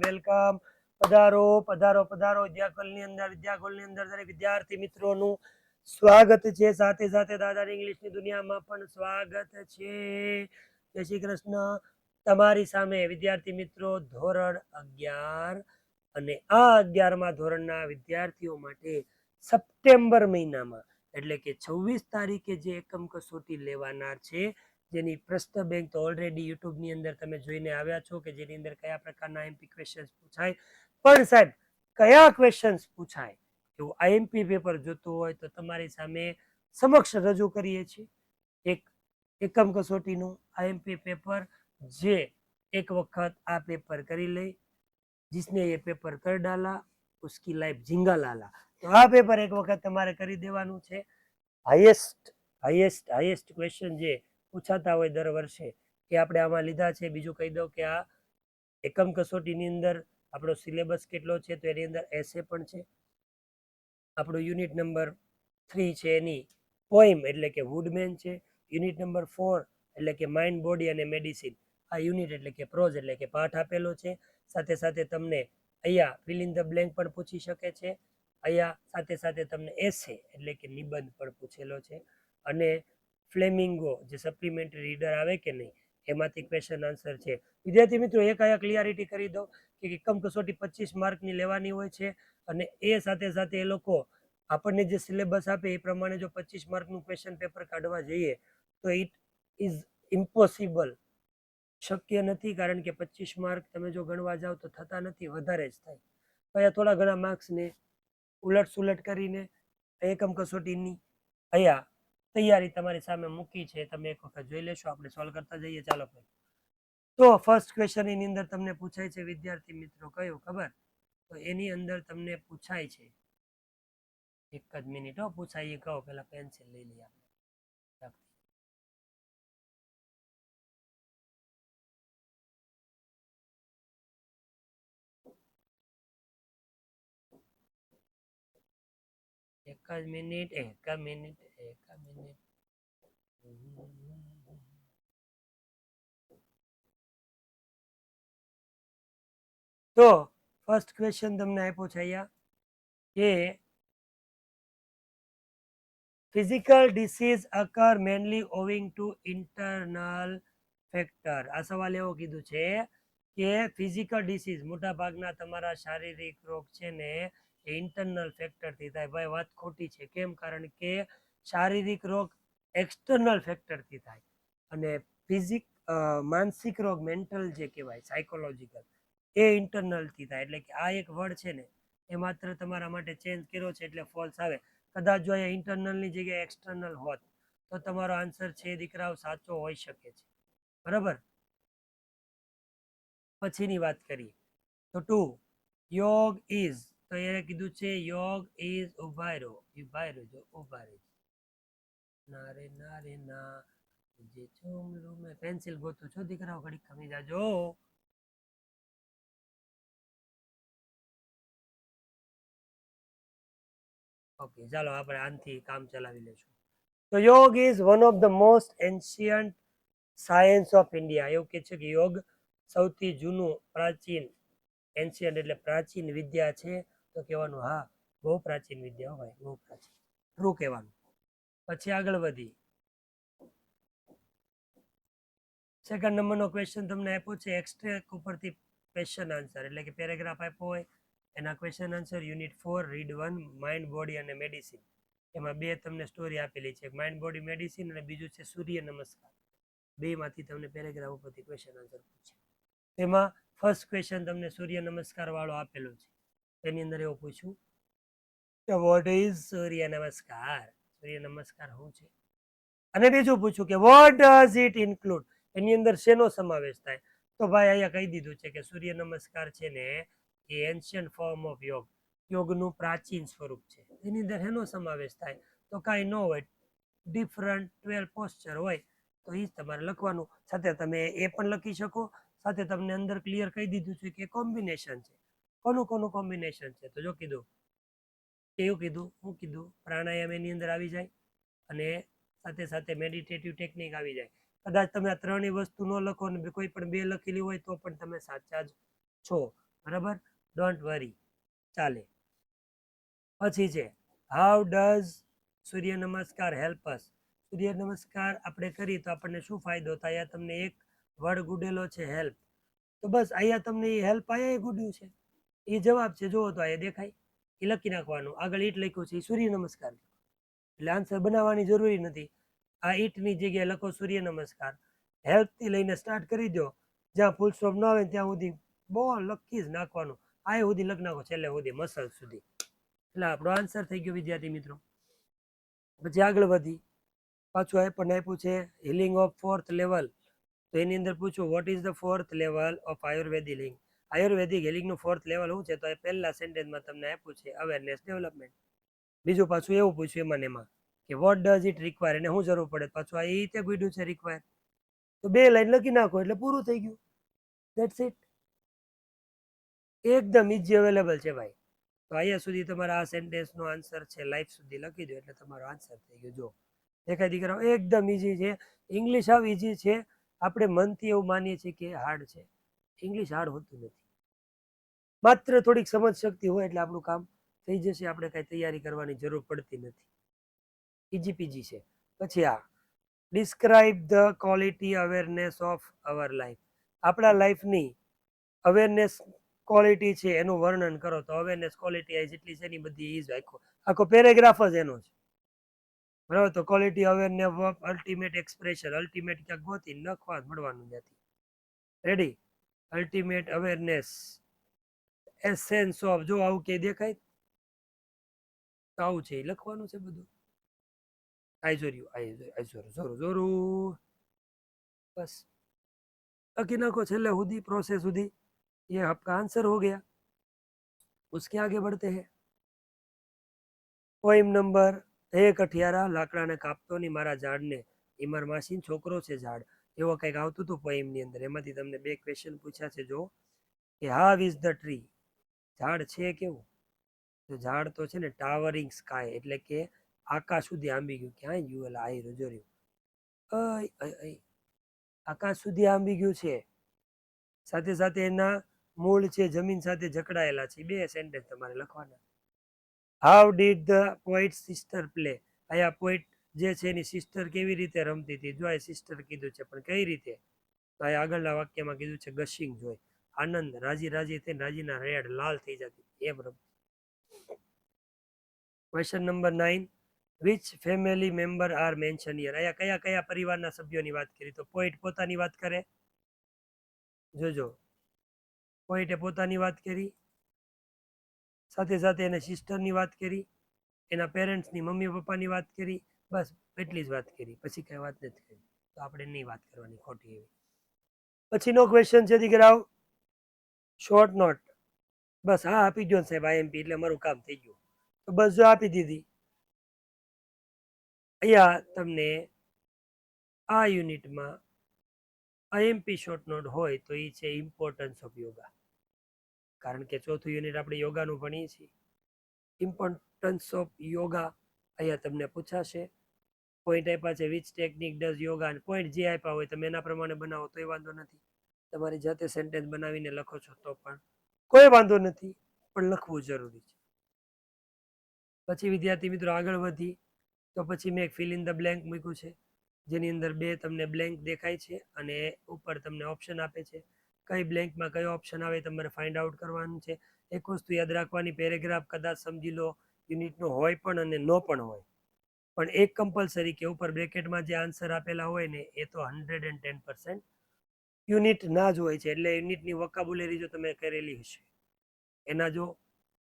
Welcome. પધારો પધારો પધારો. વિદ્યાકોલની અંદર દરેક વિદ્યાર્થી મિત્રોનું સ્વાગત છે. સાથે સાથે દાદાની ઇંગ્લિશની દુનિયામાં પણ સ્વાગત છે. જય શ્રી કૃષ્ણ. તમારી સામે વિદ્યાર્થી મિત્રો ધોરણ 11 અને આ 11મા ધોરણના વિદ્યાર્થીઓ માટે સપ્ટેમ્બર મહિનામાં એટલે કે 26 તારીખે જે એકમ કસોટી લેવાનાર છે, જેની પ્રશ્ન બેંક તો ઓલરેડી યુટ્યુબની અંદર તમે જોઈને આવ્યા છો કે જેની અંદર કયા પ્રકારના આઈએમપી ક્વેશ્ચન્સ પૂછાય. પણ સાહેબ કયા ક્વેશ્ચન્સ પૂછાય એવું આઈએમપી પેપર જોતું હોય તો તમારી સામે સમક્ષ રજૂ કરીએ છીએ એક એકમ કસોટીનું આઈએમપી પેપર, જે એક વખત આ પેપર કરી લે, जिसने ये पेपर कर डाला उसकी लाइफ झिंगा लाला. तो આ પેપર એક વખત તમારે કરી દેવાનું છે. હાઈએસ્ટ ક્વેશ્ચન જે પૂછાતા હોય દર વર્ષે એ આપણે આમાં લીધા છે. બીજું કહી દઉં કે આ એકમ કસોટીની અંદર આપણો સિલેબસ કેટલો છે તો એની અંદર એસે પણ છે. આપણો યુનિટ નંબર 3 છે એની પોઈમ એટલે કે વુડમેન છે. યુનિટ નંબર 4 એટલે કે માઇન્ડ, બોડી અને મેડિસિન. આ યુનિટ એટલે કે પ્રોઝ એટલે કે પાઠ આપેલો છે. સાથે સાથે તમને અહીંયા ફિલ ઇન ધ બ્લેન્ક પણ પૂછી શકે છે. અહીંયા સાથે સાથે તમને એસે એટલે કે નિબંધ પણ પૂછેલો છે. અને ફ્લેમિંગો જે સપ્લિમેન્ટરી રીડર આવે કે નહીં એમાંથી ક્વેશ્ચન આન્સર છે. વિદ્યાર્થી મિત્રો એક અહીંયા ક્લિયરિટી કરી દો કે એકમ કસોટી 25 માર્કની લેવાની હોય છે અને એ સાથે સાથે એ લોકો આપણને જે સિલેબસ આપે એ પ્રમાણે જો 25 માર્કનું ક્વેશ્ચન પેપર કાઢવા જઈએ તો ઇટ ઇઝ ઇમ્પોસિબલ, શક્ય નથી. કારણ કે 25 માર્ક તમે જો ગણવા જાઓ તો થતા નથી, વધારે જ થાય. અહીંયા થોડા ઘણા માર્ક્સને ઉલટ સુલટ કરીને એકમ કસોટીની અહીંયા તૈયારી તમારી સામે મૂકી છે, તમે એક વખત જોઈ લેશો. આપણે સોલ્વ કરતા જઈએ. ચાલો ભાઈ. તો ફર્સ્ટ ક્વેશ્ચન એની અંદર તમને પૂછાય છે વિદ્યાર્થી મિત્રો કયો ખબર? તો એની અંદર તમને પૂછાય છે, એક જ મિનિટ હો, પૂછાય એ કહો, પેલા પેન્સિલ લઈ લઈએ આપણે. એક જ મિનિટ. તો ફર્સ્ટ ક્વેશ્ચન તમને આપ્યો છે અહીંયા કે physical disease occur mainly owing to internal factor. આ સવાલ એવો કીધું છે કે ફિઝિકલ ડિસીઝ મોટા ભાગના તમારા શારીરિક રોગ છે ને એ ઇન્ટરનલ ફેક્ટરથી થાય. ભાઈ વાત ખોટી છે. કેમ? કારણ કે શારીરિક રોગ એક્સટર્નલ ફેક્ટરથી થાય અને માનસિક રોગ મેન્ટલ જે કહેવાય સાયકોલોજીકલ એ ઇન્ટરનલથી થાય. એટલે કે આ એક વર્ડ છે ને એ માત્ર તમારા માટે ચેન્જ કર્યો છે એટલે ફોલ્સ આવે. કદાચ જો અહીંયા ઇન્ટરનલની જગ્યાએ એક્સટર્નલ હોત તો તમારો આન્સર છે દીકરાઓ સાચો હોઈ શકે છે. બરાબર. પછીની વાત કરીએ તો 2 યોગ ઇઝ, તો એને કીધું છે યોગ ઇઝ ઉભા રહ્યો ના રે ના જે ચુમલું મેં પેન્સિલ ગોતું છો દીકરાઓ, ઘડી ખમી જાજો. ઓકે ચાલો આપણે આનથી કામ ચલાવી લેશું. તો યોગ is one of the most ancient science of India. એવું કે છે કે યોગ સૌથી જૂનું પ્રાચીન, એન્શિયન્ટ એટલે પ્રાચીન વિદ્યા છે. તો કહેવાનું હા બહુ પ્રાચીન વિદ્યા હોય, બહુ પ્રાચીન, ટ્રુ કહેવાનું. પછી આગળ વધી. સેકન્ડ નંબરનો ક્વેશ્ચન તમને આપ્યો છે એક્સ્ટ્રેક્ટ ઉપરથી ક્વેશ્ચન આન્સર એટલે કે પેરેગ્રાફ આપ્યો હોય એના question answer. Unit 4 read 1 mind, body અને મેડિસિન. એમાં બે તમને સ્ટોરી આપેલી છે, માઇન્ડ, બોડી, મેડિસિન અને બીજું છે સૂર્ય નમસ્કાર. બેમાંથી તમને પેરેગ્રાફ ઉપરથી ક્વેશ્ચન આન્સર પૂછે. એમાં ફર્સ્ટ ક્વેશ્ચન તમને સૂર્ય નમસ્કાર વાળો આપેલો છે. એની અંદર એવું પૂછ્યું કે વોટ ઇઝ સૂર્ય નમસ્કાર, સૂર્ય નમસ્કાર શું છે? અને બીજું પૂછ્યું કે વોટ ડઝ ઇટ ઇન્ક્લુડ, એની અંદર શેનો સમાવેશ થાય? તો ભાઈ અહીંયા કહી દીધું છે કે સૂર્ય નમસ્કાર છે ને એ એન્શિયન્ટ ફોર્મ ઓફ યોગ, યોગનું પ્રાચીન સ્વરૂપ છે. એની અંદર શેનો સમાવેશ થાય? તો કાંઈ ન હોય, ડિફરન્ટ 12 પોસ્ચર હોય તો એ જ તમારે લખવાનું. સાથે તમે એ પણ લખી શકો, સાથે તમને અંદર ક્લિયર કહી દીધું છે કે કોમ્બિનેશન છે. કોનું કોમ્બિનેશન છે? તો જો કીધું એવું કીધું, હું કીધું પ્રાણાયામ એની અંદર આવી જાય અને સાથે સાથે મેડિટેટિવ ટેકનિક આવી જાય. કદાચ તમે આ ત્રણેય વસ્તુ ન લખો ને કોઈ પણ બે લખેલી હોય તો પણ તમે સાચા જ છો. બરાબર, ડોન્ટ વરી, ચાલે. પછી છે હાઉ ડઝ સૂર્ય નમસ્કાર હેલ્પ અસ. સૂર્ય નમસ્કાર આપણે કરીએ તો આપણને શું ફાયદો થાય? અહીંયા તમને એક વર્ડ ગુડેલો છે હેલ્પ, તો બસ અહીંયા તમને એ હેલ્પ અહીંયા ગુડ્યું છે, એ જવાબ છે. જુઓ તો અહીંયા દેખાય, એ લખી નાખવાનું. આગળ ઈટ લખ્યું છે, એ સૂર્ય નમસ્કાર, એટલે આન્સર બનાવવાની જરૂરી નથી. આ ઈટની જગ્યાએ લખો સૂર્ય નમસ્કાર. હેલ્પથી લઈને સ્ટાર્ટ કરી દો, જ્યાં ફૂલ સ્ટોપ ન આવે ત્યાં સુધી બહુ લખી જ નાખવાનું. આ સુધી લખી નાખો, છેલ્લે સુધી મસલ સુધી, એટલે આપણો આન્સર થઈ ગયો વિદ્યાર્થી મિત્રો. પછી આગળ વધી, પાછું આપણને આપ્યું છે હિલિંગ ઓફ 4th લેવલ. તો એની અંદર પૂછ્યું what is the 4th level of Ayurvedic healing. Ayurvedic હિલિંગનું 4th લેવલ શું છે? તો એ પહેલા સેન્ટેન્સમાં તમને આપ્યું છે અવેરનેસ ડેવલપમેન્ટ. બીજું પાછું એવું પૂછ્યું એમાં કે વોટ ડઝ ઇટ રિક્વાયર, એને શું જરૂર પડે? પાછું આ એ રીતે ગુડ્યું છે રિક્વાયર, તો 2 લાઈન લખી નાખો એટલે પૂરું થઈ ગયું. ધેટ્સ ઇટ, એકદમ ઇઝી અવેલેબલ છે ભાઈ. તો અહીંયા સુધી તમારા આ સેન્ટેન્સનો આન્સર છે, લાઈફ સુધી લખી દો એટલે તમારો આન્સર થઈ ગયો. જો દેખાય દીકરાઓ, એકદમ ઇઝી છે. ઇંગ્લિશ આવ ઇઝી છે, આપણે મનથી એવું માનીએ છીએ કે હાર્ડ છે. ઇંગ્લિશ હાર્ડ હોતું નથી, માત્ર થોડીક સમજ શક્તિ હોય એટલે આપણું કામ થઈ જશે. આપણે કાંઈ તૈયારી કરવાની જરૂર પડતી નથી, ઇઝી પીજી છે. પછી આ describe the quality awareness of our life. આપણા લાઈફની અવેરનેસ ક્વોલિટી છે એનું વર્ણન કરો. તો અવેરનેસ ક્વોલિટી આ જેટલી છે એની બધી ઇઝ આખો પેરેગ્રાફ જ એનો છે, બરાબર. તો quality awareness of ultimate expression, ultimate ક્યાંક ગોતી લખવા મળવાનું નથી. Ready, ultimate awareness essence of, જો આવું કે દેખાય તો આવું છે લખવાનું છે બધું. જોરું બસ લખી નાખો છેલ્લે સુધી, प्रोसेस સુધી. ये आपका आंसर हो गया. उसके आगे बढ़ते हैं. Poem number 1 અઠિયારા. લાકડાને કાપતો ની મારા ઝાડને, ઈમર માસીન છોકરો છે ઝાડ. એવો કંઈક આવતું હતું પોઈમની અંદર. એમાંથી તમને 2 ક્વેશ્ચન પૂછ્યા છે. જો કે હાવ ઇઝ ધ ટ્રી, ઝાડ છે કેવું? તો ઝાડ તો છે ને ટાવરિંગ સ્કાય, એટલે કે આકાશ સુધી આંબી ગયું. ક્યાંય ગયું? એટલે આઈ રજોર્યું, આકાશ સુધી આંબી ગયું છે. સાથે સાથે એના મૂળ છે જમીન સાથે જકડાયેલા છે. 2 સેન્ટેન્સ તમારે લખવાના. How did the poet sister play. અહીંયા પોઈટ જે છે એની સિસ્ટર કેવી રીતે રમતી હતી? જો આ સિસ્ટર કીધું છે, પણ કઈ રીતે? તો આ આગળના વાક્યમાં કીધું છે ગશિંગ જોઈ, આનંદ, રાજી રાજી થઈને રાજીના રેડ લાલ થઈ જતી એમ રમ. Question number 9, which family member are mention here. અહીંયા કયા કયા પરિવારના સભ્યોની વાત કરી? તો પોઈટ પોતાની વાત કરે, જોજો પોઈટે પોતાની વાત કરી, સાથે સાથે એને સિસ્ટરની વાત કરી, એના પેરેન્ટ્સની મમ્મી પપ્પાની વાત કરી, બસ એટલી જ વાત કરી, પછી કઈ વાત નથી કરી. તો આપણે નહીં વાત કરવાની ખોટી એવી. પછીનો ક્વેશ્ચન છે દીકરાઓ શોર્ટ નોટ. બસ હા આપી દો સાહેબ આઈએમપી, એટલે મારું કામ થઈ ગયું. તો બસ જો આપી દીધી. અહીંયા તમને આ યુનિટમાં આઈએમપી શોર્ટ નોટ હોય તો એ છે ઇમ્પોર્ટન્સ ઓફ યોગા. કારણ કે 4થું યુનિટ આપણે યોગાનું ભણીએ છીએ. ઇમ્પોર્ટન્સ ઓફ યોગા અહીંયા તમને પૂછાશે. પોઈન્ટ આપ્યા છે વિચ ટેકનિક ડઝ યોગા, અને પોઈન્ટ જે આપ્યા હોય તમે એના પ્રમાણે બનાવો તોય વાંધો નથી. તમારી જાતે સેન્ટેન્સ બનાવીને લખો છો તો પણ કોઈ વાંધો નથી, પણ લખવું જરૂરી છે. પછી વિદ્યાર્થી મિત્રો આગળ વધી તો પછી મેં એક ફિલ ઇન ધ બ્લેન્ક મૂક્યું છે, જેની અંદર 2 તમને બ્લેન્ક દેખાય છે અને ઉપર તમને ઓપ્શન આપે છે. કઈ બ્લેન્કમાં કયો ઓપ્શન આવે તમારે ફાઇન્ડ આઉટ કરવાનું છે. એક વસ્તુ યાદ રાખવાની, પેરેગ્રાફ કદાચ સમજી લો યુનિટનો હોય પણ અને ન પણ હોય, પણ એક કમ્પલસરી કે ઉપર બ્રેકેટમાં જે આન્સર આપેલા હોય ને એ તો 110% યુનિટ ના જ હોય છે. એટલે યુનિટની વોકાબ્યુલરી જો તમે કરેલી હશે, એના જો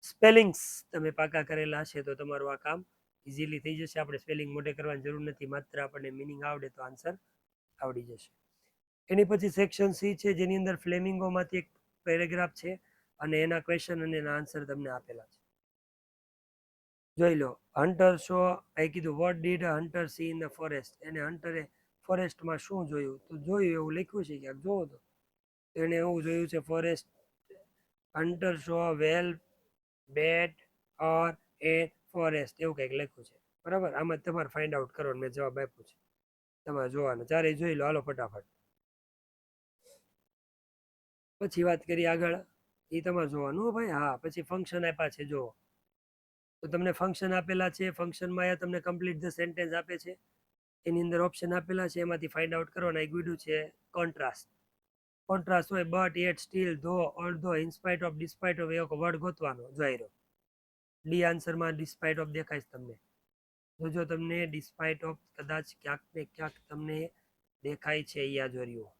સ્પેલિંગ્સ તમે પાકા કરેલા હશે તો તમારું આ કામ ઇઝીલી થઈ જશે. આપણે સ્પેલિંગ મોટે કરવાની જરૂર નથી, માત્ર આપણને મિનિંગ આવડે તો આન્સર આવડી જશે. એની પછી સેક્શન સી છે, જેની અંદર ફ્લેમિંગોમાંથી એક પેરેગ્રાફ છે અને એના ક્વેશ્ચન અને એના આન્સર તમને આપેલા છે. જોઈ લો. હન્ટર શો, એ કીધું what did hunter C in the forest. એને હન્ટરે ફોરેસ્ટમાં શું જોયું? તો જોયું એવું લખ્યું છે, ક્યાંક જોવો તો એને એવું જોયું છે ફોરેસ્ટ. હન્ટર શો વેલ, બેટ ઓર એ ફોરેસ્ટ, એવું કંઈક લખ્યું છે, બરાબર. આમાં તમારે ફાઇન્ડ આઉટ કરવાનું, મેં જવાબ આપ્યો છે, તમારે જોવાનું. ચારેય જોઈ લો, હાલો ફટાફટ. પછી વાત કરીએ આગળ. એ તમારે જોવાનું હો ભાઈ. હા, પછી ફંક્શન આપ્યા છે જો, તો તમને ફંક્શન આપેલા છે. ફંક્શનમાં અહીંયા તમને કમ્પ્લીટ ધ સેન્ટેન્સ આપે છે. એની અંદર ઓપ્શન આપેલા છે, એમાંથી ફાઇન્ડ આઉટ કરવાના. એક વિડીયો છે કોન્ટ્રાસ્ટ. કોન્ટ્રાસ્ટ હોય બટ, યેટ, સ્ટીલ, ધો, ઓલ્ધો, ઇન્સ્પાઇટ ઓફ, ડિસ્પાઇટ ઓફ, એવો વર્ડ ગોતવાનો. જોઈ રહ્યો ડી આન્સરમાં ડિસ્પાઇટ ઓફ દેખાય તમને. જો તમને ડિસ્પાઇટ ઓફ કદાચ ક્યાંક ને ક્યાંક તમને દેખાય છે, અહીંયા જોર્યું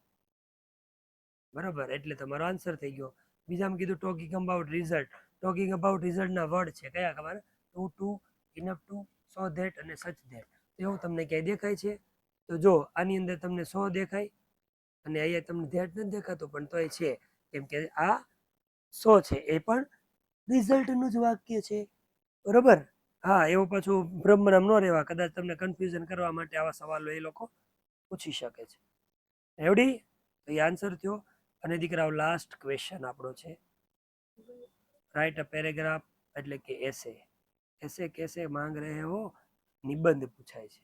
બરાબર, એટલે તમારો આન્સર થઈ ગયો. બીજામાં કીધું talking about result. Talking about રિઝલ્ટના વર્ડ છે કયા ખબર? Too, enough to, so that અને સચ ધેટ. એવું તમને ક્યાંય દેખાય છે? તો જો આની અંદર તમને સો દેખાય અને અહીંયા તમને ધેટ નથી દેખાતો, પણ તોય છે, કેમ કે આ સો છે, એ પણ રિઝલ્ટનું જ વાક્ય છે. બરોબર. હા, એવું પાછું ભ્રમભ્રમ ન રહેવા, કદાચ તમને કન્ફ્યુઝન કરવા માટે આવા સવાલો એ લોકો પૂછી શકે છે. એવડી તો એ આન્સર થયો. અને દીકરાઓ લાસ્ટ ક્વેશ્ચન આપણો છે, રાઇટ અ પેરેગ્રાફ એટલે કે એસે. એસે કેસે માંગ રહે હો, નિબંધ પૂછાય છે.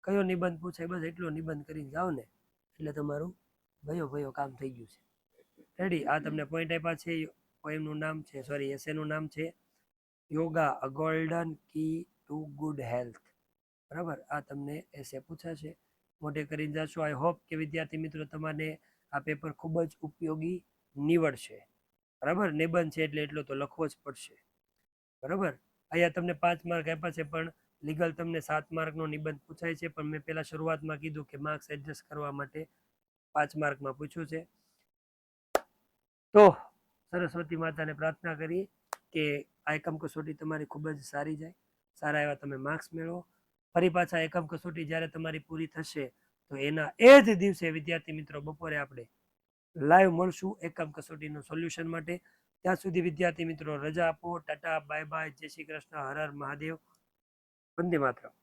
કયો નિબંધ પૂછાય? બસ એટલો નિબંધ કરીને જાઓ ને એટલે તમારું ભયો કામ થઈ ગયું છે. રેડી. આ તમને પોઈન્ટ આપ્યા છે. પોએમનું નામ છે, સોરી, એસેનું નામ છે yoga, a golden key to good health. બરાબર. આ તમને એસે પૂછાશે. મોટે કરીને જાશો. આઈ હોપ કે વિદ્યાર્થી મિત્રો તમારે આ પેપર ખૂબ જ ઉપયોગી નીવડશે. બરાબર. નિબંધ છે એટલે એટલો તો લખવો જ પડશે. બરાબર. અહીંયા તમને 5 માર્ક આપ્યા છે, પણ લીગલ તમને 7 માર્કનો નિબંધ પૂછાય છે, પણ મેં પહેલા શરૂઆતમાં કીધું કે માર્ક્સ એડજસ્ટ કરવા માટે 5 માર્કમાં પૂછ્યું છે. તો સરસ્વતી માતાને પ્રાર્થના કરી કે આ એકમ કસોટી તમારી ખૂબ જ સારી જાય, સારા એવા તમે માર્ક્સ મેળવો. ફરી પાછા એકમ કસોટી જ્યારે તમારી પૂરી થશે તો એના એ જ દિવસે વિદ્યાર્થી મિત્રો બપોરે આપણે લાઈવ મળશું એકમ કસોટીનું સોલ્યુશન માટે. ત્યાં સુધી વિદ્યાર્થી મિત્રો રજા આપો. ટાટા, બાય બાય, જય શ્રી કૃષ્ણ, હર હર મહાદેવ, વંદે માતરમ.